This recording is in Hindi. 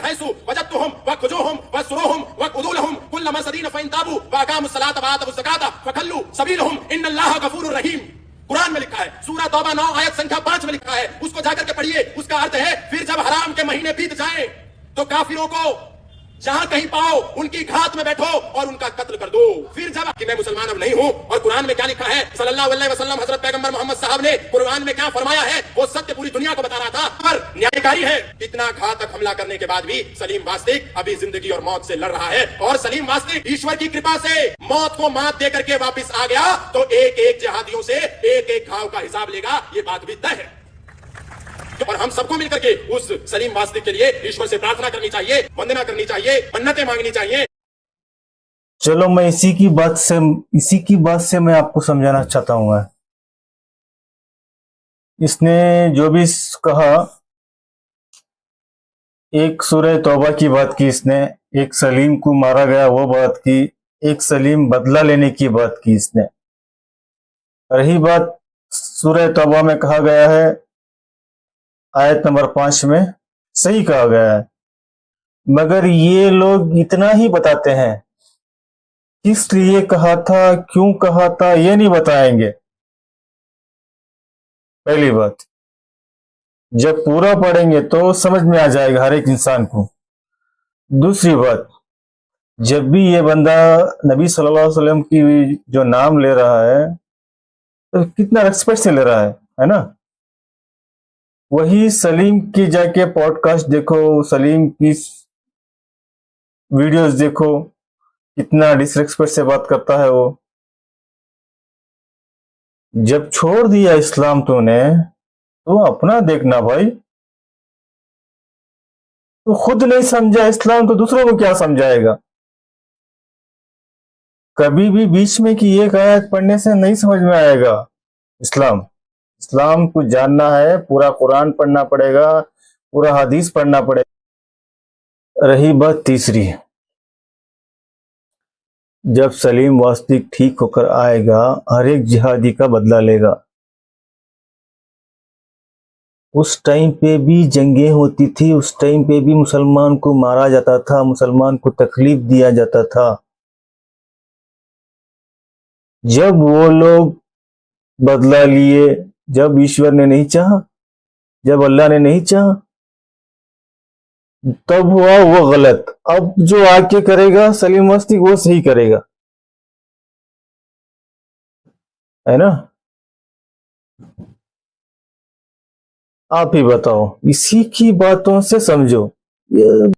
हैसु वजदतुहुम वखुजूहुम वसुरूहुम वकुदूलहुम कुल्ल मसदीन फइन ताबू वअकामुस सलात वआतुस ज़कात फखल्लू सबीलहुम इन्नल्लाह गफूरुर रहीम। कुरान में लिखा है, सूरह तौबा 9 आयत संख्या 5 में लिखा है, उसको जाकर के पढ़िए। उसका अर्थ है फिर जब हराम के महीने बीत जाएं तो काफिरों को जहां कहीं पाओ उनकी घात में बैठो और उनका कत्ल कर दो। फिर जब कि मैं मुसलमान अब नहीं हूं, और कुरान में क्या लिखा है, सल्लल्लाहु अलैहि वसल्लम हजरत पैगंबर मोहम्मद साहब ने कुरान में क्या फरमाया है, वो सत्य पूरी दुनिया को बता रहा था। पर न्यायकारी है, इतना घातक हमला करने के बाद भी सलीम वास्तिक अभी जिंदगी और मौत से लड़ रहा है, और सलीम वास्तिक ईश्वर की कृपा से मौत को मात दे करके वापिस आ गया तो एक एक जिहादियों से एक एक घाव का हिसाब लेगा, ये बात भी तय है। और हम सबको मिलकर के उस सलीम वास्तिक के लिए ईश्वर से प्रार्थना करनी चाहिए, वंदना करनी चाहिए, मन्नतें मांगनी चाहिए। चलो मैं इसी की बात से मैं आपको समझाना चाहता हूं। मैं इसने जो भी कहा, एक सूरह तौबा की बात की इसने, एक सलीम को मारा गया वो बात की, एक सलीम बदला लेने की बात की इसने। रही बात सूरह तौबा में कहा गया है आयत नंबर 5 में, सही कहा गया है, मगर ये लोग इतना ही बताते हैं, किस लिए कहा था, क्यों कहा था, ये नहीं बताएंगे। पहली बात, जब पूरा पढ़ेंगे तो समझ में आ जाएगा हर एक इंसान को। दूसरी बात, जब भी ये बंदा नबी सल्लल्लाहु अलैहि वसल्लम की जो नाम ले रहा है तो कितना रिस्पेक्ट से ले रहा है ना। वही सलीम की जाके पॉडकास्ट देखो, सलीम की वीडियोस देखो, कितना डिसरिस्पेक्ट से बात करता है वो। जब छोड़ दिया इस्लाम तूने तो अपना देखना भाई, तो खुद नहीं समझा इस्लाम तो दूसरों को क्या समझाएगा। कभी भी बीच में की एक आयत पढ़ने से नहीं समझ में आएगा इस्लाम को जानना है, पूरा कुरान पढ़ना पड़ेगा, पूरा हदीस पढ़ना पड़ेगा। रही बात तीसरी, जब सलीम वास्तिक ठीक होकर आएगा हर एक जिहादी का बदला लेगा। उस टाइम पे भी जंगें होती थी, उस टाइम पे भी मुसलमान को मारा जाता था, मुसलमान को तकलीफ दिया जाता था। जब वो लोग बदला लिए, जब ईश्वर ने नहीं चाहा, जब अल्लाह ने नहीं चाहा, तब हुआ वो गलत। अब जो आके करेगा सलीम वास्तिक वो सही करेगा, है ना। आप ही बताओ, इसी की बातों से समझो।